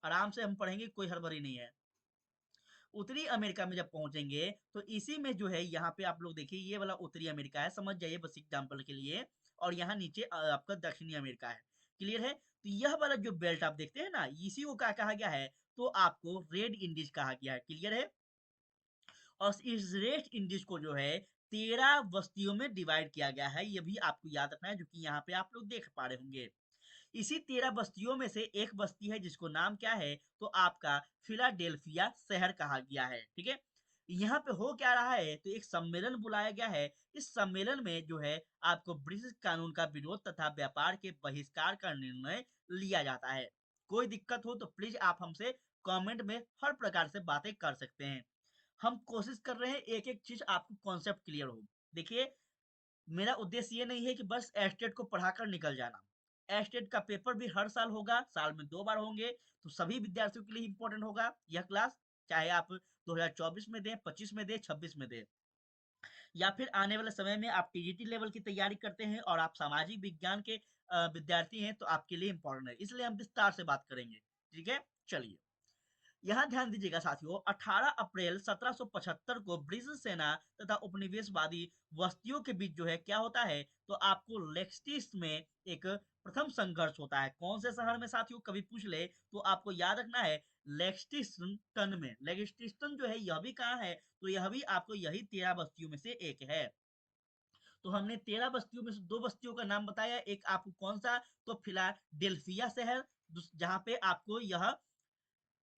आराम से हम पढ़ेंगे, कोई हड़बड़ी नहीं है। उत्तरी अमेरिका में जब पहुंचेंगे, तो इसी में जो है यहाँ पे आप लोग देखिए, ये वाला उत्तरी अमेरिका है, समझ जाइए बस एग्जाम्पल के लिए। और यहाँ नीचे आपका दक्षिणी अमेरिका है। क्लियर है? तो यह वाला जो बेल्ट आप देखते हैं ना, इसी को क्या कहा गया है? तो आपको रेड इंडीज कहा गया है। क्लियर है? और इस वेस्ट इंडीज को जो है 13 बस्तियों में डिवाइड किया गया है। ये भी आपको याद रखना है, जो कि यहाँ पे आप लोग देख पा रहे होंगे। इसी 13 बस्तियों में से एक बस्ती है जिसको नाम क्या है? तो आपका फिलाडेल्फिया शहर कहा गया है। ठीक है? यहाँ पे हो क्या रहा है? तो एक सम्मेलन बुलाया गया है। इस सम्मेलन में जो है आपको ब्रिटिश कानून का विरोध तथा व्यापार के बहिष्कार का निर्णय लिया जाता है। कोई दिक्कत हो तो प्लीज आप हमसे कमेंट में हर प्रकार से बातें कर सकते हैं। हम कोशिश कर रहे हैं एक एक चीज आपको कॉन्सेप्ट क्लियर हो। देखिए, मेरा उद्देश्य ये नहीं है कि बस एस्टेट को पढ़ाकर निकल जाना। एस्टेट का पेपर भी हर साल होगा, साल में 2 बार होंगे, तो सभी विद्यार्थियों के लिए इंपॉर्टेंट होगा यह क्लास। चाहे आप 2024 में दें, 25 में दें, 26 में दें, या फिर आने वाले समय में आप टीजीटी लेवल की तैयारी करते हैं और आप सामाजिक विज्ञान के विद्यार्थी हैं, तो आपके लिए इंपॉर्टेंट है। इसलिए हम विस्तार से बात करेंगे। ठीक है? चलिए, यहाँ ध्यान दीजिएगा साथियों, 18 अप्रैल 1775 को ब्रिटिश सेना तथा उपनिवेशवादी बस्तियों के बीच जो है क्या होता है? तो आपको लेक्सटिस में एक प्रथम संघर्ष होता है। कौन से शहर में साथियों? कभी पूछ ले तो आपको याद रखना है, लेक्सटिस्टन में। लेक्सटिस्टन जो है यह भी कहाँ है? तो यह भी आपको यही 13 बस्तियों में से एक है। तो हमने 13 बस्तियों में से 2 बस्तियों का नाम बताया। एक आपको कौन सा? तो फिलाडेल्फिया शहर, जहां पे आपको यह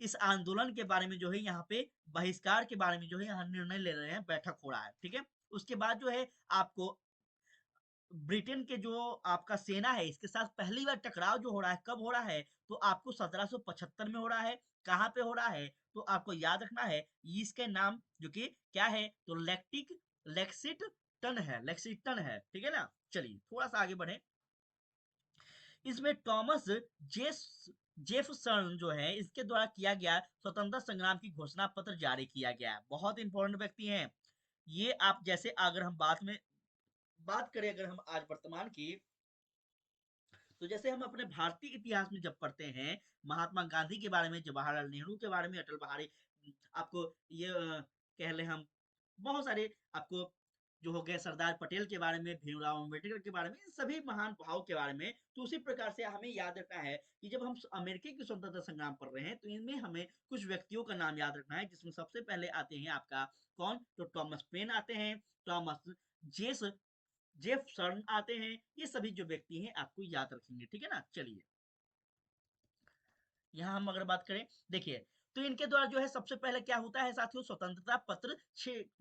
इस आंदोलन के बारे में जो है यहाँ पे बहिष्कार के बारे में जो है यहाँ निर्णय ले रहे हैं, बैठक हो रहा है। ठीक है? उसके बाद जो है आपको ब्रिटेन के जो आपका सेना है इसके साथ पहली बार टकराव जो हो रहा है, कब हो रहा है? तो आपको 1775 में हो रहा है। कहाँ पे हो रहा है? तो आपको याद रखना है, इसके नाम जो कि क्या है? तो लेक्सिटन है। ठीक है ना? चलिए थोड़ा सा आगे बढ़े। इसमें टॉमस जेस जेफरसन जो है इसके द्वारा किया गया स्वतंत्रता संग्राम की घोषणा पत्र जारी किया गया है। बहुत इंपॉर्टेंट व्यक्ति हैं ये। आप जैसे अगर हम बात करें, अगर हम आज वर्तमान की, तो जैसे हम अपने भारतीय इतिहास में जब पढ़ते हैं महात्मा गांधी के बारे में, जवाहरलाल नेहरू के बारे में, अटल बिहारी, आपको ये कह ले हम, बहुत सारे आपको जो हो गए, सरदार पटेल के बारे में, भीमराव अम्बेडकर के बारे में, इन सभी महान भाव के बारे में। तो उसी प्रकार से हमें याद रखना है कि जब हम अमेरिकी की स्वतंत्रता संग्राम पढ़ रहे हैं तो इनमें हमें कुछ व्यक्तियों का नाम याद रखना है, जिसमें सबसे पहले आते हैं आपका कौन? तो टॉमस पेन आते हैं, टॉमस जेस जेफरसन आते हैं। ये सभी जो व्यक्ति हैं आपको याद रखेंगे। ठीक है ना? चलिए, यहाँ हम अगर बात करें, देखिए, तो इनके द्वारा जो है सबसे पहले क्या होता है साथियों? स्वतंत्रता पत्र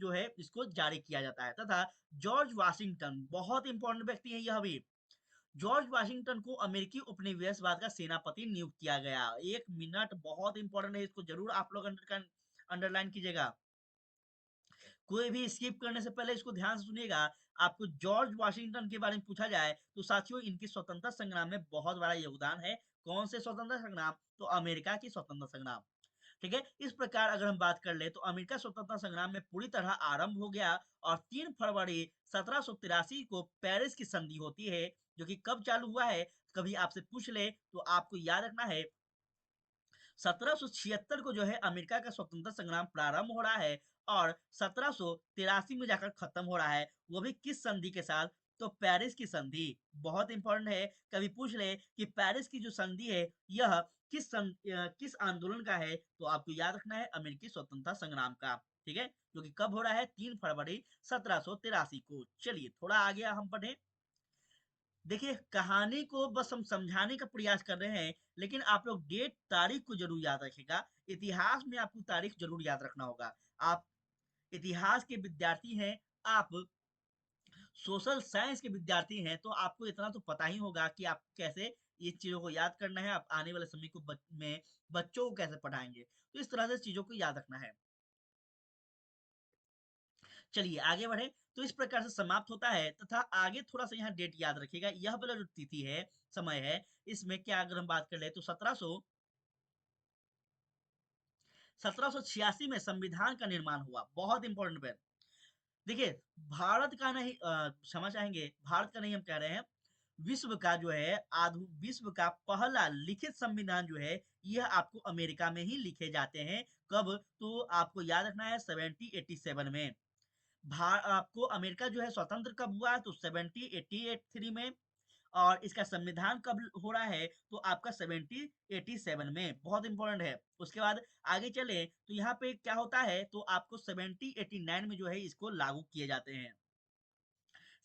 जो है इसको जारी किया जाता है। तथा जॉर्ज वाशिंगटन, बहुत इंपॉर्टेंट व्यक्ति है यह भी, जॉर्ज वाशिंगटन को अमेरिकी उपनिवेशवाद का सेनापति नियुक्त किया गया। 1 मिनट, बहुत इंपॉर्टेंट है, इसको जरूर आप लोग अंडरलाइन कीजिएगा। कोई भी स्किप करने से पहले इसको ध्यान से सुनिएगा। आपको जॉर्ज वाशिंगटन के बारे में पूछा जाए तो साथियों इनकी स्वतंत्रता संग्राम में बहुत बड़ा योगदान है। कौन से स्वतंत्रता संग्राम? तो अमेरिका की स्वतंत्रता संग्राम। ठीक है? इस प्रकार अगर हम बात कर ले तो अमेरिका स्वतंत्रता संग्राम में पूरी तरह आरंभ हो गया और 3 फरवरी 1783 को पेरिस की संधि होती है, जो कि कब चालू हुआ है? कभी आपसे पूछ ले तो आपको याद रखना है, 1776 को जो है अमेरिका का स्वतंत्रता संग्राम प्रारंभ हो रहा है और 1783 में जाकर खत्म हो रहा है। वो भी किस संधि के साथ? तो पेरिस की संधि। बहुत इंपॉर्टेंट है, कभी पूछ ले कि पेरिस की जो संधि है यह किस आंदोलन का है? तो आपको याद रखना है अमेरिकी स्वतंत्रता संग्राम का। ठीक है? जो कि कब हो रहा है? 3 फरवरी 1783 को। चलिए थोड़ा आगे हम बढ़े। देखिए, कहानी को बस हम समझाने का प्रयास कर रहे हैं, लेकिन आप लोग डेट तारीख को जरूर याद रखिएगा। इतिहास में आपको तारीख जरूर याद रखना होगा। आप इतिहास के विद्यार्थी हैं, आप सोशल साइंस के विद्यार्थी हैं, तो आपको इतना तो पता ही होगा कि आप कैसे ये चीजों को याद करना है। आप आने वाले समय को में बच्चों को कैसे पढ़ाएंगे, तो इस तरह से चीजों को याद रखना है। चलिए आगे बढ़े। तो इस प्रकार से समाप्त होता है, तथा आगे थोड़ा सा यहाँ डेट याद रखिएगा। यह वाला जो तिथि है, समय है, इसमें क्या अगर हम बात कर ले तो 1786 में संविधान का निर्माण हुआ। बहुत इंपॉर्टेंट है। देखिए, भारत का नहीं, क्षमा चाहेंगे, भारत का नहीं हम कह रहे हैं, विश्व का जो है विश्व का पहला लिखित संविधान जो है यह आपको अमेरिका में ही लिखे जाते हैं। कब? तो आपको याद रखना है 1787 में। आपको अमेरिका जो है स्वतंत्र कब हुआ? तो 1783 में। और इसका संविधान कब हो रहा है, तो आपका 1787 में, बहुत इंपॉर्टेंट है। उसके बाद आगे चले तो यहाँ पे क्या होता है, तो आपको 1789 में जो है इसको लागू किए जाते हैं।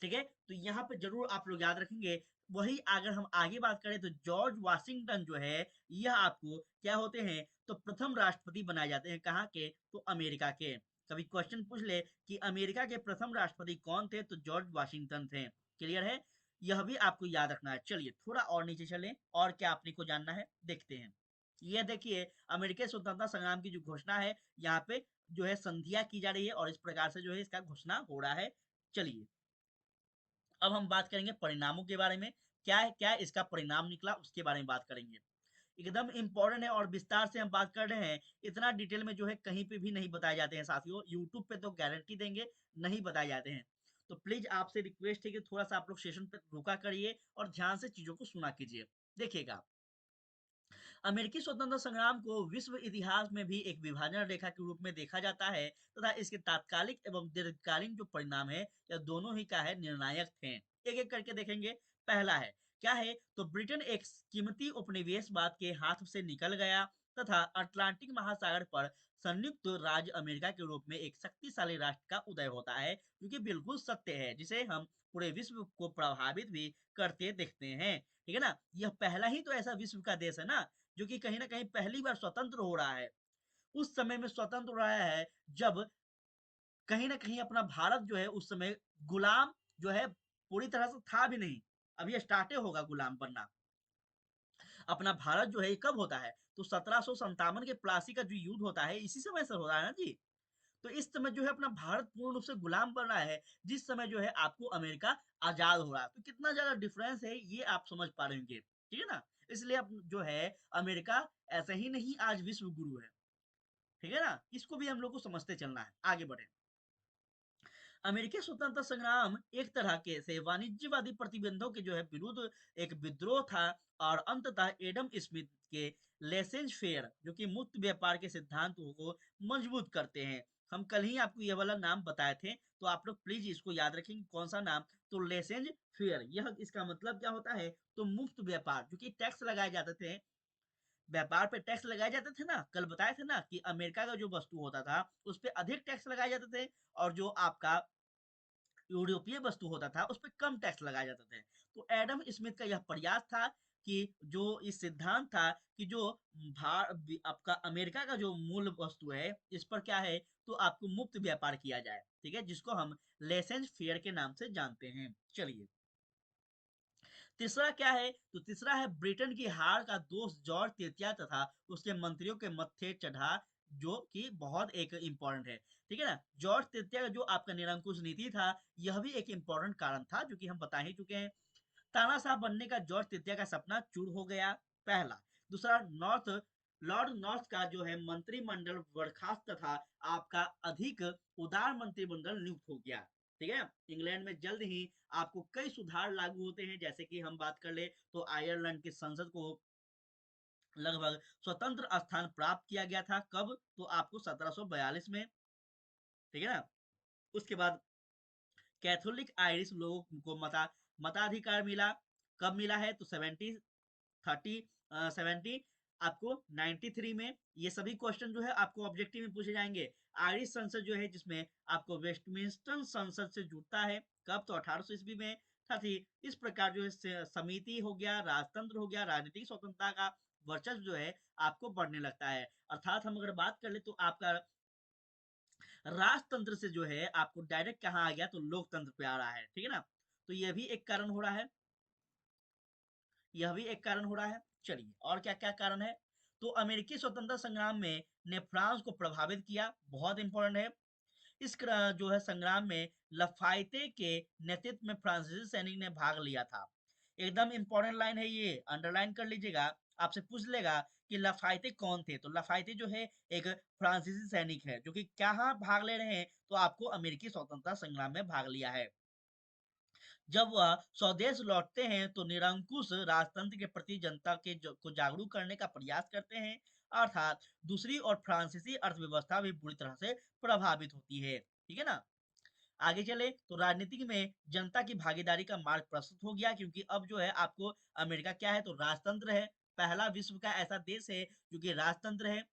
ठीक है, तो यहाँ पे जरूर आप लोग याद रखेंगे। वही अगर हम आगे बात करें तो जॉर्ज वाशिंगटन जो है, यह आपको क्या होते हैं, तो प्रथम राष्ट्रपति बनाए जाते हैं, कहाँ के, तो अमेरिका के। कभी क्वेश्चन पूछ ले कि अमेरिका के प्रथम राष्ट्रपति कौन थे, तो जॉर्ज वाशिंगटन थे। क्लियर है, यह भी आपको याद रखना है। चलिए थोड़ा और नीचे चलें, और क्या आपने को जानना है देखते हैं। यह देखिए, अमेरिकी स्वतंत्रता संग्राम की जो घोषणा है, यहाँ पे जो है संधिया की जा रही है, और इस प्रकार से जो है इसका घोषणा हो रहा है। चलिए अब हम बात करेंगे परिणामों के बारे में, क्या है, क्या इसका परिणाम निकला उसके बारे में बात करेंगे। एकदम इंपॉर्टेंट है और विस्तार से हम बात कर रहे हैं। इतना डिटेल में जो है कहीं पे भी नहीं बताए जाते हैं साथियों, यूट्यूब पे तो गारंटी देंगे नहीं बताए जाते हैं। तो प्लीज आपसे रिक्वेस्ट है कि थोड़ा सा आप लोग सेशन पे रुका करिए और ध्यान से चीजों को सुना कीजिए। देखिएगा, अमेरिकी स्वतंत्रता संग्राम को विश्व इतिहास में भी एक विभाजन रेखा के रूप में देखा जाता है, तथा इसके तात्कालिक एवं दीर्घकालीन जो परिणाम है, यह दोनों ही क्या है, निर्णायक थे। एक एक करके देखेंगे। पहला है, क्या है, तो ब्रिटेन एक कीमती उपनिवेशवाद के हाथ से निकल गया, तथा अटलांटिक महासागर पर संयुक्त राज्य अमेरिका के रूप में एक शक्तिशाली राष्ट्र का उदय होता है, जो कि बिल्कुल सत्य है, जिसे हम पूरे विश्व को प्रभावित भी करते देखते हैं। ठीक है ना, यह पहला ही तो ऐसा विश्व का देश है ना, जो कि कहीं ना कहीं पहली बार स्वतंत्र हो रहा है। उस समय में स्वतंत्र हो रहा है जब कहीं ना कहीं अपना भारत जो है उस समय गुलाम जो है पूरी तरह से था भी नहीं, अभी स्टार्टे होगा गुलाम बनना। अपना भारत जो है कब होता है, तो 1757 के प्लासी का जो युद्ध होता है इसी समय से हो रहा है ना जी। तो इस समय जो है अपना भारत पूर्ण रूप से गुलाम बन रहा है, जिस समय जो है आपको अमेरिका आजाद हो रहा है। तो कितना ज्यादा डिफरेंस है ये आप समझ पा रहे होंगे, ठीक है ना। इसलिए अब जो है अमेरिका ऐसे ही नहीं आज विश्व गुरु है, ठीक है ना। इसको भी हम लोग को समझते चलना है, आगे बढ़े। अमेरिकी स्वतंत्रता संग्राम एक तरह के से वाणिज्यवादी प्रतिबंधों के जो है विरुद्ध एक विद्रोह था, और अंततः एडम स्मिथ के लेसेंज फेयर जो कि मुक्त व्यापार के सिद्धांतों को मजबूत करते हैं। हम कल ही आपको ये वाला नाम बताए थे, तो आप लोग प्लीज इसको याद रखेंगे, कौन सा नाम, तो लेसेंज फेयर। यह इसका मतलब क्या होता है, तो मुक्त व्यापार, जो कि टैक्स लगाए जाते थे, व्यापार पे टैक्स लगाए जाते थे ना, कल बताए थे ना कि अमेरिका का जो वस्तु होता था उस पर अधिक टैक्स लगाए जाते थे, और जो आपका यूरोपीय वस्तु होता था उस पर कम टैक्स लगाए जाते थे। तो एडम स्मिथ का यह प्रयास था कि जो इस सिद्धांत था कि जो आपका अमेरिका का जो मूल वस्तु है इस पर क्या है, तो आपको मुक्त व्यापार किया जाए, ठीक है, जिसको हम लेसेंज फेयर के नाम से जानते हैं। चलिए तीसरा क्या है, तो तीसरा है ब्रिटेन की हार का दोष जॉर्ज तृतीय तथा उसके मंत्रियों के मत्थे चढ़ा, जो कि बहुत एक इंपॉर्टेंट है। ठीक है ना, जॉर्ज तृतीय का जो आपका निरंकुश नीति था, यह भी एक इंपॉर्टेंट कारण था, जो कि हम बता ही चुके हैं। तानाशाह बनने का जॉर्ज तृतीय का सपना चूर हो गया, पहला। दूसरा, लॉर्ड नॉर्थ का जो है मंत्रिमंडल बर्खास्त तथा आपका अधिक उदार मंत्रिमंडल नियुक्त हो गया। ठीक है, इंग्लैंड में जल्द ही आपको कई सुधार लागू होते हैं, जैसे कि हम बात कर ले तो आयरलैंड की संसद को लगभग स्वतंत्र स्थान प्राप्त किया गया था, कब, तो आपको 1742 में। ठीक है ना, उसके बाद कैथोलिक आयरिश लोगों को मताधिकार मिला, कब मिला है, तो 70 आपको 93 में। ये सभी क्वेश्चन जो है आपको ऑब्जेक्टिव में पूछे जाएंगे। आयरिश संसद जो है जिसमें आपको वेस्टमिंस्टर संसद से जुड़ता है, कब, तो 1800 ईस्वी में। साथ ही इस प्रकार जो है समिति हो गया, राजतंत्र हो गया, राजनीतिक स्वतंत्रता का वर्चस्व जो है आपको बढ़ने लगता है। अर्थात हम अगर बात कर ले तो आपका राजतंत्र से जो है आपको डायरेक्ट कहाँ आ गया, तो लोकतंत्र पे आ रहा है। ठीक है ना, तो यह भी एक कारण हो रहा है, यह भी एक कारण हो रहा है। चलिए और क्या क्या कारण है, तो अमेरिकी स्वतंत्रता संग्राम में ने फ्रांस को प्रभावित किया, बहुत इंपॉर्टेंट है। इस जो है संग्राम में लफायते के नेतृत्व में फ्रांसीसी सैनिक ने भाग लिया था। एकदम इंपॉर्टेंट लाइन है ये, अंडरलाइन कर लीजिएगा। आपसे पूछ लेगा कि लफायते कौन थे, तो लफायते जो है एक फ्रांसीसी सैनिक है, जो कि कहाँ भाग ले रहे हैं, तो आपको अमेरिकी स्वतंत्रता संग्राम में भाग लिया है। जब वह स्वदेश लौटते हैं तो निरंकुश राजतंत्र के प्रति जनता को जागरूक करने का प्रयास करते हैं, अर्थात दूसरी और फ्रांसीसी अर्थव्यवस्था भी बुरी तरह से प्रभावित होती है। ठीक है ना, आगे चले तो राजनीति में जनता की भागीदारी का मार्ग प्रशस्त हो गया, क्योंकि अब जो है आपको अमेरिका क्या है तो राजतंत्र है, पहला विश्व का ऐसा देश है जो कि राजतंत्र है।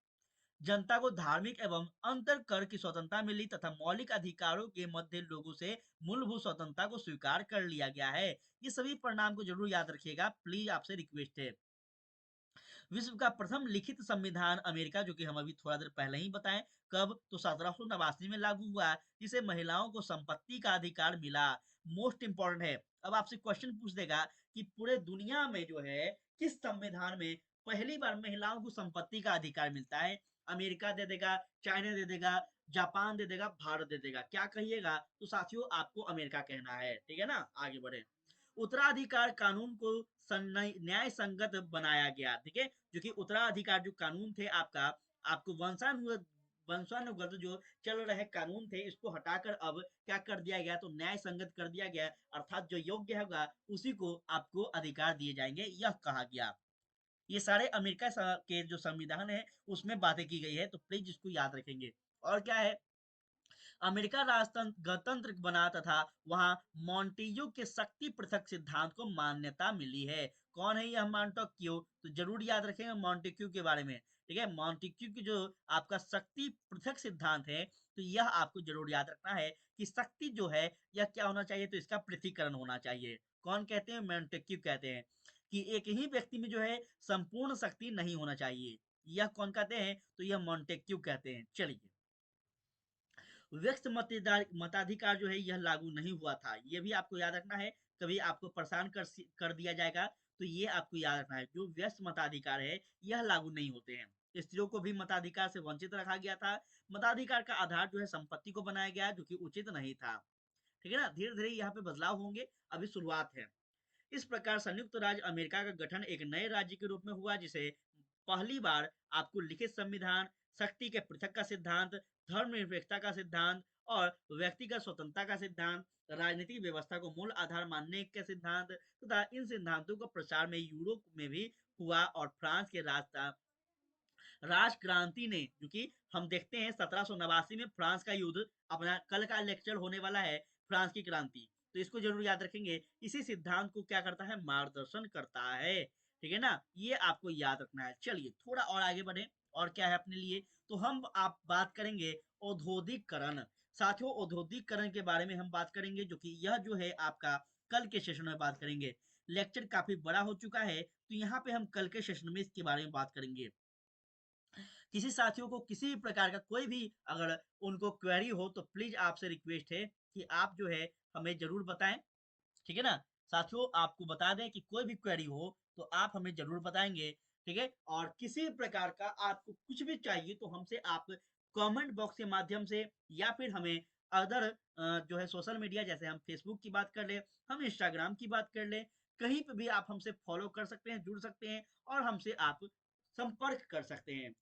जनता को धार्मिक एवं अंतर कर की स्वतंत्रता मिली तथा मौलिक अधिकारों के मध्य लोगों से मूलभूत स्वतंत्रता को स्वीकार कर लिया गया है। ये सभी परिणाम को जरूर याद रखिएगा, प्लीज आपसे रिक्वेस्ट है। विश्व का प्रथम लिखित संविधान अमेरिका, जो कि हम अभी थोड़ा देर पहले ही बताएं, कब तो 1789 में लागू हुआ, जिसे महिलाओं को संपत्ति का अधिकार मिला। मोस्ट इंपॉर्टेंट है। अब आपसे क्वेश्चन पूछ देगा कि पूरे दुनिया में जो है किस संविधान में पहली बार महिलाओं को संपत्ति का अधिकार मिलता है। अमेरिका दे देगा, चाइना दे देगा, जापान दे देगा, भारत दे देगा, क्या कहिएगा? तो साथियों आपको अमेरिका कहना है, ठीक है ना। आगे बढ़े। उत्तराधिकार कानून को न्याय संगत बनाया गया, ठीक है। जो कि उत्तराधिकार जो कानून थे आपका, आपको वंशानुगत जो चल रहे कानून थे, इसको हटाकर अब क्या कर दिया गया तो न्याय संगत कर दिया गया, अर्थात जो योग्य होगा उसी को आपको अधिकार दिए जाएंगे, यह कहा गया। ये सारे अमेरिका के जो संविधान है उसमें बातें की गई है, तो प्लीज इसको याद रखेंगे। और क्या है, अमेरिका राजतंत्र गणतंत्र बना तथा वहां मॉन्टेग्यू के शक्ति पृथक सिद्धांत को मान्यता मिली है। कौन है यह मॉन्टेग्यू? तो जरूर याद रखेंगे मॉन्टेग्यू के बारे में, ठीक है। मॉन्टेग्यू की जो आपका शक्ति पृथक सिद्धांत है, तो यह आपको जरूर याद रखना है कि शक्ति जो है यह क्या होना चाहिए, तो इसका पृथकीकरण होना चाहिए। कौन कहते हैं? मॉन्टेग्यू कहते हैं कि एक ही व्यक्ति में जो है संपूर्ण शक्ति नहीं होना चाहिए। यह कौन कहते हैं? तो यह मॉन्टेग्यू कहते हैं। चलिए, व्यक्त मताधिकार जो है यह लागू नहीं हुआ था, यह भी आपको याद रखना है। कभी आपको परेशान कर दिया जाएगा तो ये आपको याद रखना है, जो व्यस्त मताधिकार है यह लागू नहीं होते हैं। स्त्रियों को भी मताधिकार से वंचित रखा गया था। मताधिकार का आधार जो है संपत्ति को बनाया गया, जो कि उचित नहीं था, ठीक है ना। धीरे धीरे यहाँ पे बदलाव होंगे, अभी शुरुआत है। इस प्रकार संयुक्त राज्य अमेरिका का गठन एक नए राज्य के रूप में हुआ, जिसे पहली बार आपको लिखित संविधान, शक्ति के पृथक का सिद्धांत, धर्मनिरपेक्षता का सिद्धांत और व्यक्तिगत स्वतंत्रता का सिद्धांत, राजनीतिक व्यवस्था को मूल आधार मानने के सिद्धांत तथा इन सिद्धांतों का प्रचार में यूरोप में भी हुआ, और फ्रांस के राष्ट्रक्रांति ने, क्योंकि हम देखते हैं 1789 में फ्रांस का युद्ध, अपना कल का लेक्चर होने वाला है फ्रांस की क्रांति, तो इसको जरूर याद रखेंगे। इसी सिद्धांत को क्या करता है? मार्गदर्शन करता है, ठीक है ना। ये आपको याद रखना है। चलिए थोड़ा और आगे बढ़े, और क्या है अपने लिए, तो हम आप बात करेंगे औद्योगिकरण। साथियों औद्योगिकरण के बारे में हम बात करेंगे, जो कि यह जो है आपका कल के सेशन में बात करेंगे। लेक्चर काफी बड़ा हो चुका है, तो यहाँ पे हम कल के सेशन में इसके बारे में बात करेंगे। किसी साथियों को किसी भी प्रकार का कोई भी अगर उनको क्वेरी हो, तो प्लीज आपसे रिक्वेस्ट है कि आप जो है हमें जरूर बताएं, ठीक है ना। साथियों आपको बता दें कि कोई भी क्वेरी हो तो आप हमें जरूर बताएंगे, ठीक है। और किसी भी प्रकार का आपको कुछ भी चाहिए तो हमसे आप कमेंट बॉक्स के माध्यम से, या फिर हमें अदर जो है सोशल मीडिया, जैसे हम फेसबुक की बात कर ले, हम इंस्टाग्राम की बात कर ले, कहीं पे भी आप हमसे फॉलो कर सकते हैं, जुड़ सकते हैं, और हमसे आप संपर्क कर सकते हैं।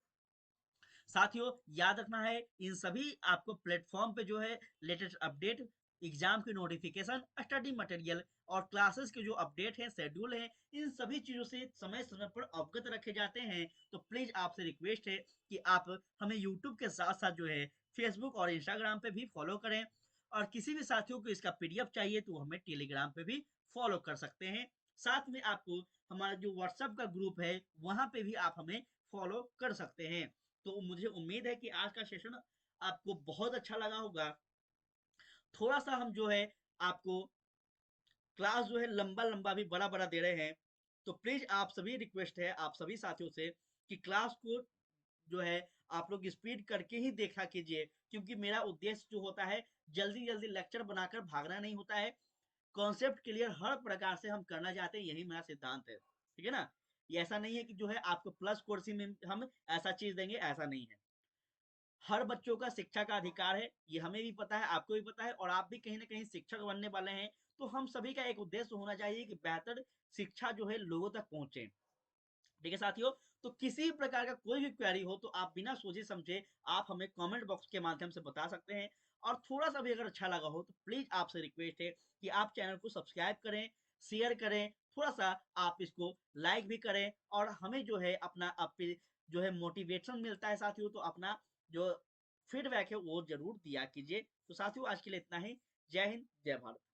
साथियों याद रखना है, इन सभी आपको प्लेटफॉर्म पे जो है लेटेस्ट अपडेट, एग्जाम की नोटिफिकेशन, स्टडी मटेरियल और क्लासेस के जो अपडेट है, शेड्यूल है, इन सभी चीजों से समय समय पर अवगत रखे जाते हैं। तो प्लीज आपसे रिक्वेस्ट है कि आप हमें यूट्यूब के साथ साथ जो है फेसबुक और इंस्टाग्राम पे भी फॉलो करें, और किसी भी साथियों को इसका पीडीएफ चाहिए तो हमें टेलीग्राम पे भी फॉलो कर सकते हैं। साथ में आपको हमारा जो व्हाट्सएप का ग्रुप है वहां पे भी आप हमें फॉलो कर सकते हैं। तो मुझे उम्मीद है कि आज का सेशन आपको बहुत अच्छा लगा होगा। थोड़ा सा हम जो है आपको क्लास जो है लंबा लंबा भी बड़ा बड़ा दे रहे हैं, तो प्लीज आप सभी रिक्वेस्ट है आप सभी साथियों से कि क्लास को जो है आप लोग स्पीड करके ही देखा कीजिए, क्योंकि मेरा उद्देश्य जो होता है जल्दी जल्दी लेक्चर बनाकर भागना नहीं होता है। कॉन्सेप्ट क्लियर हर प्रकार से हम करना चाहते हैं, यही मेरा सिद्धांत है, ठीक है ना। ये ऐसा नहीं है कि जो है आपको प्लस कोर्स में हम ऐसा चीज देंगे, ऐसा नहीं है। हर बच्चों का शिक्षा का अधिकार है, ये हमें भी पता है, आपको भी पता है, और आप भी कहीं ना कहीं शिक्षक बनने वाले हैं। तो हम सभी का एक उद्देश्य होना चाहिए कि बेहतर शिक्षा जो है लोगों तक पहुंचे, ठीक है साथियों। तो किसी भी प्रकार का कोई भी क्वेरी हो तो आप बिना सोचे समझे आप हमें कमेंट बॉक्स के माध्यम से बता सकते हैं। और थोड़ा सा भी अगर अच्छा लगा हो तो प्लीज आपसे रिक्वेस्ट है कि आप चैनल को सब्सक्राइब करें, शेयर करें, थोड़ा सा आप इसको लाइक भी करें, और हमें जो है अपना जो है मोटिवेशन मिलता है साथियों, तो अपना जो फीडबैक है वो जरूर दिया कीजिए। तो साथियों आज के लिए इतना ही। जय हिंद, जय भारत।